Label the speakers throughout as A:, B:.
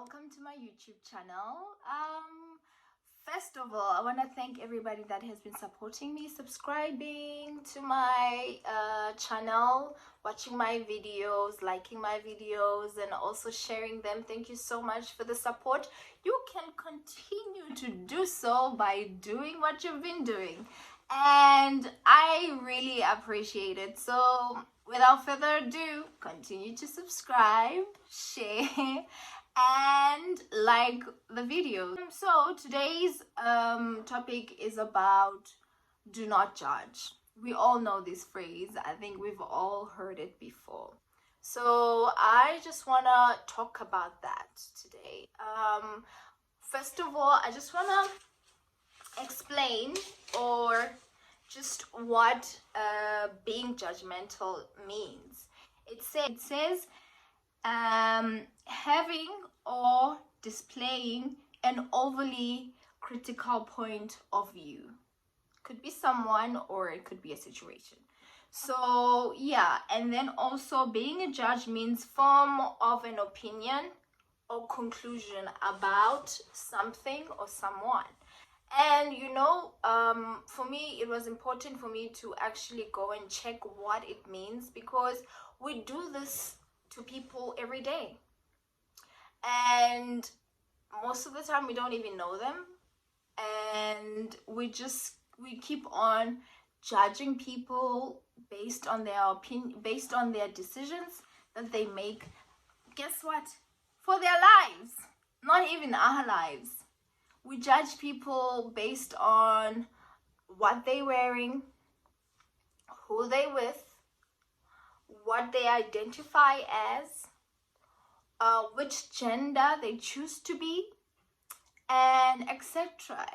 A: welcome to my YouTube channel. First of all, I want to thank everybody that has been supporting me, subscribing to my channel, watching my videos, liking my videos, and also sharing them. Thank you so much for the support. You can continue to do so by doing what you've been doing, and I really appreciate it. So without further ado, continue to subscribe, share, and like the video. So today's topic is about do not judge. We all know this phrase. I think we've all heard it before. So I just want to talk about that today. First of all, I just want to explain or just what being judgmental means. It says having or displaying an overly critical point of view. Could be someone or it could be a situation. So yeah, and then also being a judge means form of an opinion or conclusion about something or someone. And for me, it was important for me to actually go and check what it means, because we do this to people every day, and most of the time we don't even know them, and we keep on judging people based on their opinion, based on their decisions that they make. Guess what? For their lives, not even our lives. We judge people based on what they're wearing, who they're with, what they identify as, which gender they choose to be, and etc.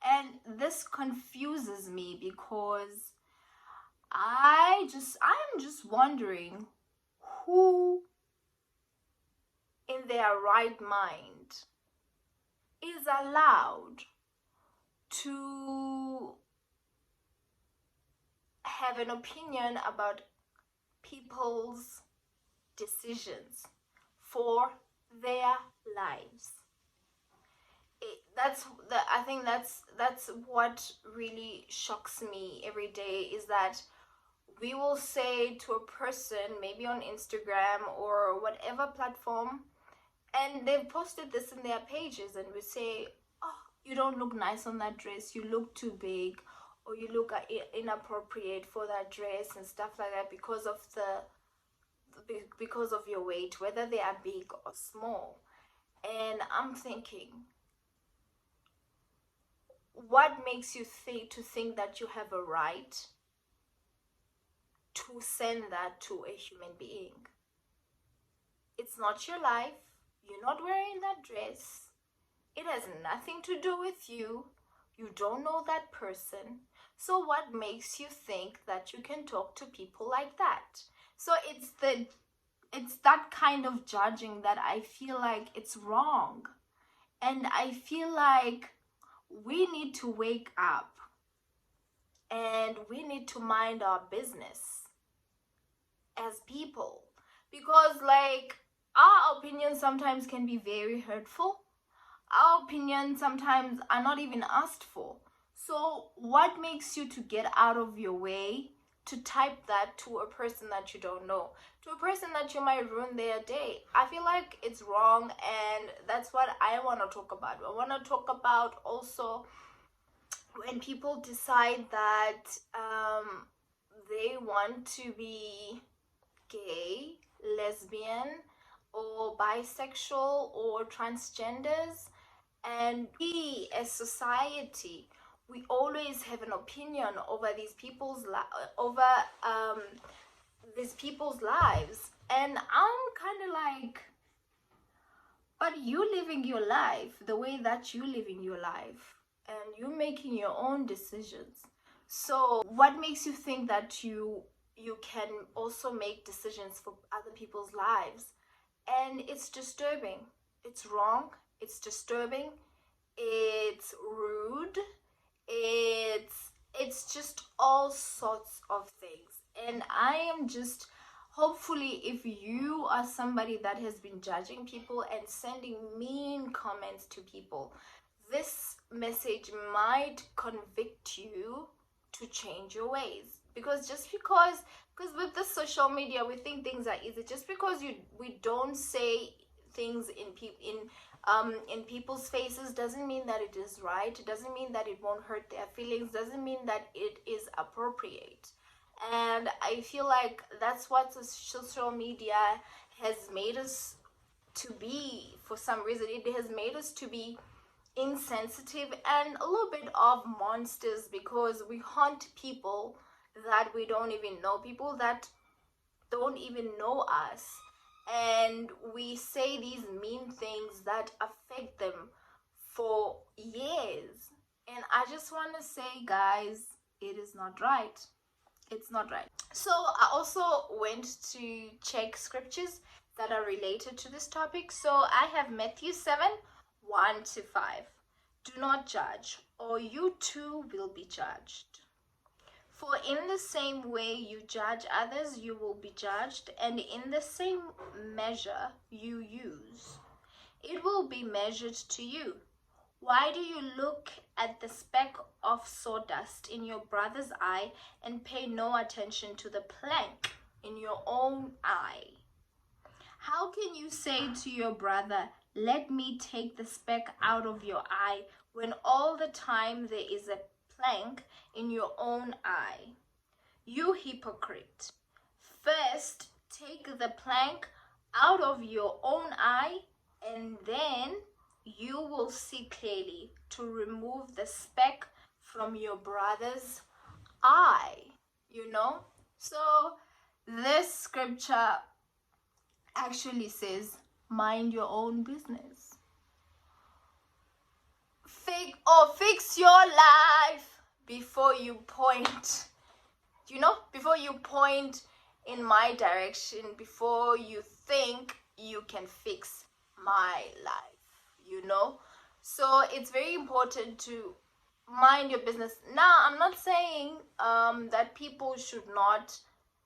A: And this confuses me, because I'm just wondering who in their right mind is allowed to have an opinion about people's decisions for their lives. I think that's what really shocks me every day, is that we will say to a person, maybe on Instagram or whatever platform, and they've posted this in their pages, and we say, oh, you don't look nice on that dress, you look too big, or you look inappropriate for that dress, and stuff like that, because of your weight, whether they are big or small. And I'm thinking, what makes you think that you have a right to send that to a human being? It's not your life. You're not wearing that dress. It has nothing to do with you. You don't know that person. So what makes you think that you can talk to people like that? So it's that kind of judging that I feel like it's wrong. And I feel like we need to wake up, and we need to mind our business as people, because our opinions sometimes can be very hurtful. Our opinions sometimes are not even asked for. So what makes you to get out of your way to type that to a person that you don't know, to a person that you might ruin their day? I feel like it's wrong, and that's what I want to talk about. I want to talk about also when people decide that they want to be gay, lesbian, or bisexual, or transgenders, and we as society, we always have an opinion over these people's lives. And I'm kind of like, but you living your life the way that you living your life, and you making your own decisions. So what makes you think that you can also make decisions for other people's lives? And it's disturbing. It's wrong. It's disturbing. It's rude. It's just all sorts of things. And I am just hopefully, if you are somebody that has been judging people and sending mean comments to people, this message might convict you to change your ways. Because with the social media, we think things are easy. Just because we don't say things in people's faces doesn't mean that it is right. It doesn't mean that it won't hurt their feelings. Doesn't mean that it is appropriate. And I feel like that's what social media has made us to be. For some reason, it has made us to be insensitive and a little bit of monsters, because we hunt people that we don't even know, people that don't even know us, and we say these mean things that affect them for years. And I just want to say, guys, it is not right. It's not right. So I also went to check scriptures that are related to this topic. So I have Matthew 7:1-5. Do not judge, or you too will be judged. For in the same way you judge others, you will be judged, and in the same measure you use, it will be measured to you. Why do you look at the speck of sawdust in your brother's eye and pay no attention to the plank in your own eye? How can you say to your brother, let me take the speck out of your eye, when all the time there is a plank in your own eye? You hypocrite! First take the plank out of your own eye, and then you will see clearly to remove the speck from your brother's eye. So this scripture actually says, mind your own business. Fix your life before you point. Before you point in my direction, before you think you can fix my life. So it's very important to mind your business. Now, I'm not saying that people should not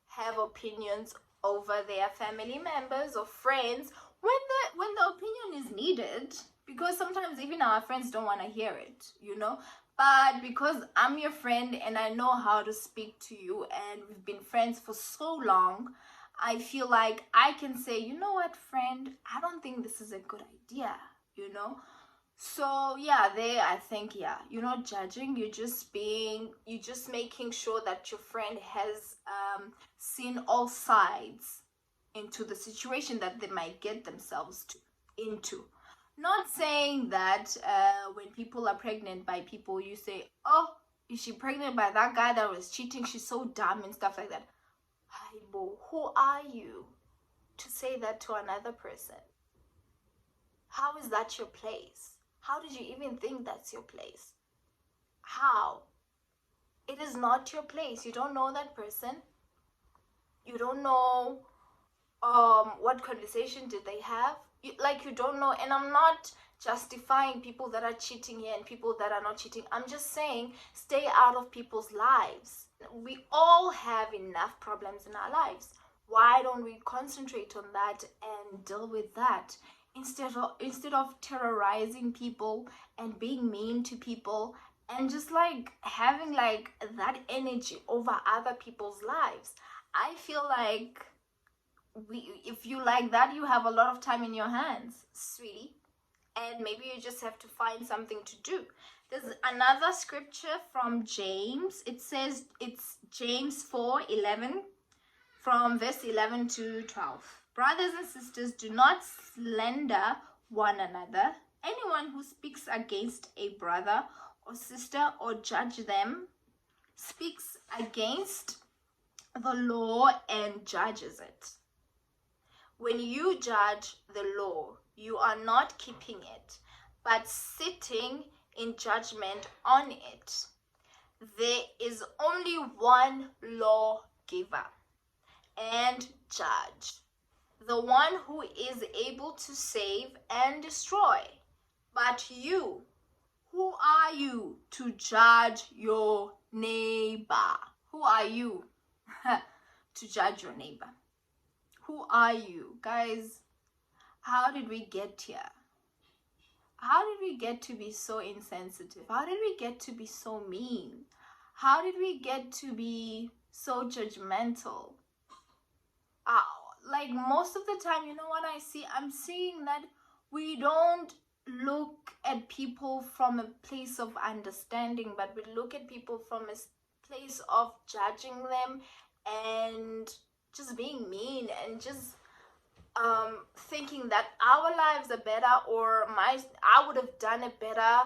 A: have opinions over their family members or friends when the opinion is needed, because sometimes even our friends don't want to hear it. But because I'm your friend and I know how to speak to you, and we've been friends for so long, I feel like I can say, you know what, friend, I don't think this is a good idea. So yeah, I think, you're not judging, you're just making sure that your friend has seen all sides into the situation that they might get themselves into. Not saying that when people are pregnant by people, you say, oh, is she pregnant by that guy that was cheating? She's so dumb and stuff like that. Haibo, who are you to say that to another person? How is that your place? How did you even think that's your place? How? It is not your place. You don't know that person. You don't know what conversation did they have. You don't know. And I'm not justifying people that are cheating here and people that are not cheating. I'm just saying, stay out of people's lives. We all have enough problems in our lives. Why don't we concentrate on that and deal with that, instead of terrorizing people and being mean to people and just having that energy over other people's lives? I feel like if you like that, you have a lot of time in your hands, sweetie, and maybe you just have to find something to do. There's another scripture from James. It says, it's James 4:11, from verse 11 to 12. Brothers and sisters, do not slander one another. Anyone who speaks against a brother or sister or judge them speaks against the law and judges it. When you judge the law, you are not keeping it, but sitting in judgment on it. There is only one lawgiver and judge, the one who is able to save and destroy. But you, who are you to judge your neighbor? Who are you to judge your neighbor? Who are you? Guys, how did we get here? How did we get to be so insensitive? How did we get to be so mean? How did we get to be so judgmental? Like most of the time, you know what I'm seeing that we don't look at people from a place of understanding, but we look at people from a place of judging them and just being mean and just thinking that our lives are better, or I would have done a better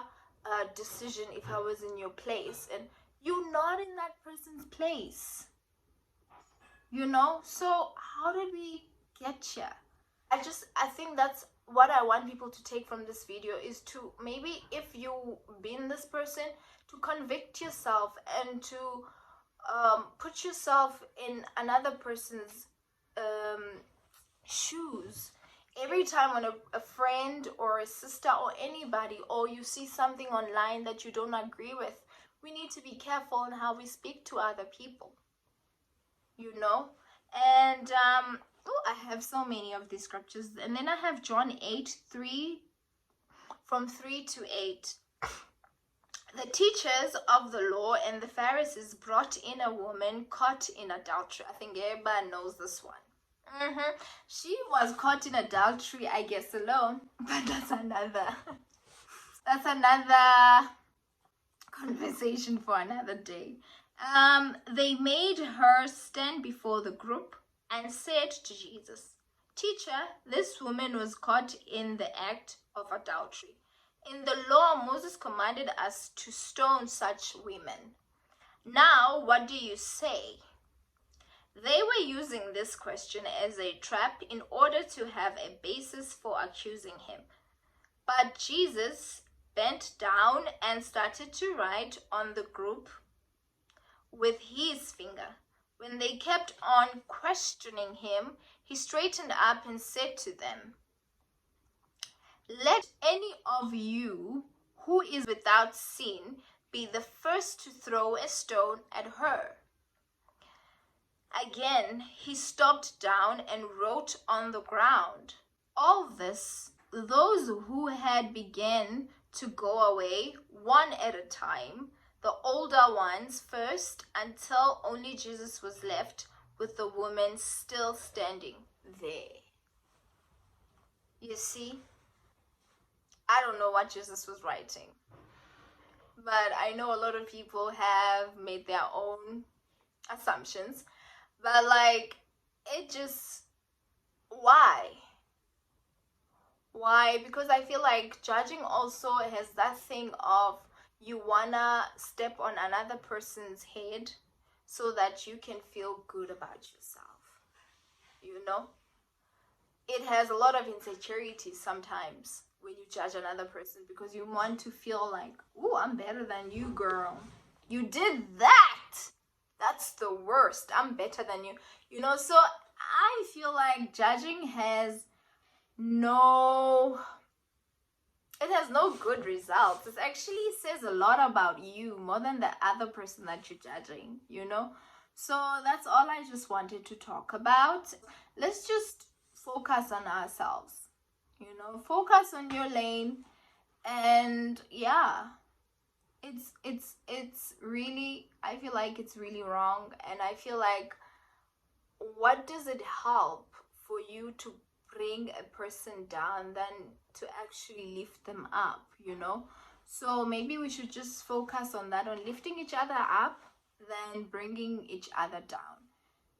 A: decision if I was in your place, and you're not in that person's place, you know. So how did we get here? I think that's what I want people to take from this video, is to, maybe if you've been this person, to convict yourself and to put yourself in another person's shoes. Every time when a friend or a sister or anybody, or you see something online that you don't agree with, we need to be careful in how we speak to other people, you know. And I have so many of these scriptures. And then I have John 8:3, from 3 to 8. The teachers of the law and the Pharisees brought in a woman caught in adultery. I think everybody knows this one. She was caught in adultery, I guess, alone, but that's another conversation for another day. They made her stand before the group and said to Jesus, "Teacher, this woman was caught in the act of adultery. In the law, Moses commanded us to stone such women. Now, what do you say?" They were using this question as a trap in order to have a basis for accusing him. But Jesus bent down and started to write on the group with his finger. When they kept on questioning him, he straightened up and said to them, "Let any of you who is without sin be the first to throw a stone at her." Again, he stooped down and wrote on the ground. All this, those who had begun to go away one at a time, the older ones first, until only Jesus was left with the woman still standing there. You see, I don't know what Jesus was writing, but I know a lot of people have made their own assumptions. But like, it just, why? Because I feel like judging also has that thing of, you wanna step on another person's head so that you can feel good about yourself, you know. It has a lot of insecurity sometimes when you judge another person, because you want to feel like, "Oh, I'm better than you, girl. You did that. That's the worst. I'm better than you." You know, so I feel like judging has no good results. It actually says a lot about you, more than the other person that you're judging, you know. So that's all I just wanted to talk about. Let's just focus on ourselves, you know. Focus on your lane. And yeah, it's really, I feel like it's really wrong. And I feel like, what does it help for you to bring a person down than to actually lift them up, you know? So maybe we should just focus on that, on lifting each other up than bringing each other down.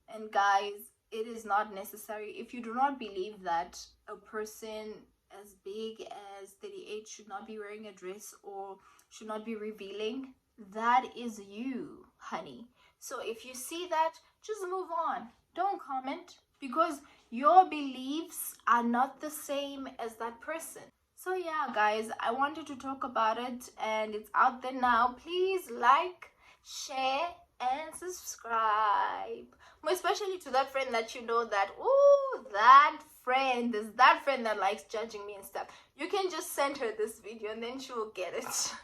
A: And guys, it is not necessary. If you do not believe that a person as big as 38 should not be wearing a dress or should not be revealing, that is you, honey. So if you see that, just move on. Don't comment, because your beliefs are not the same as that person. So yeah, guys, I wanted to talk about it, and it's out there now. Please like, share, and subscribe. More especially to that friend that you know that, oh, that friend, there's that friend that likes judging me and stuff. You can just send her this video and then she will get it.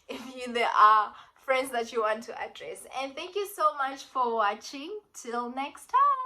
A: If there are friends that you want to address. And thank you so much for watching. Till next time.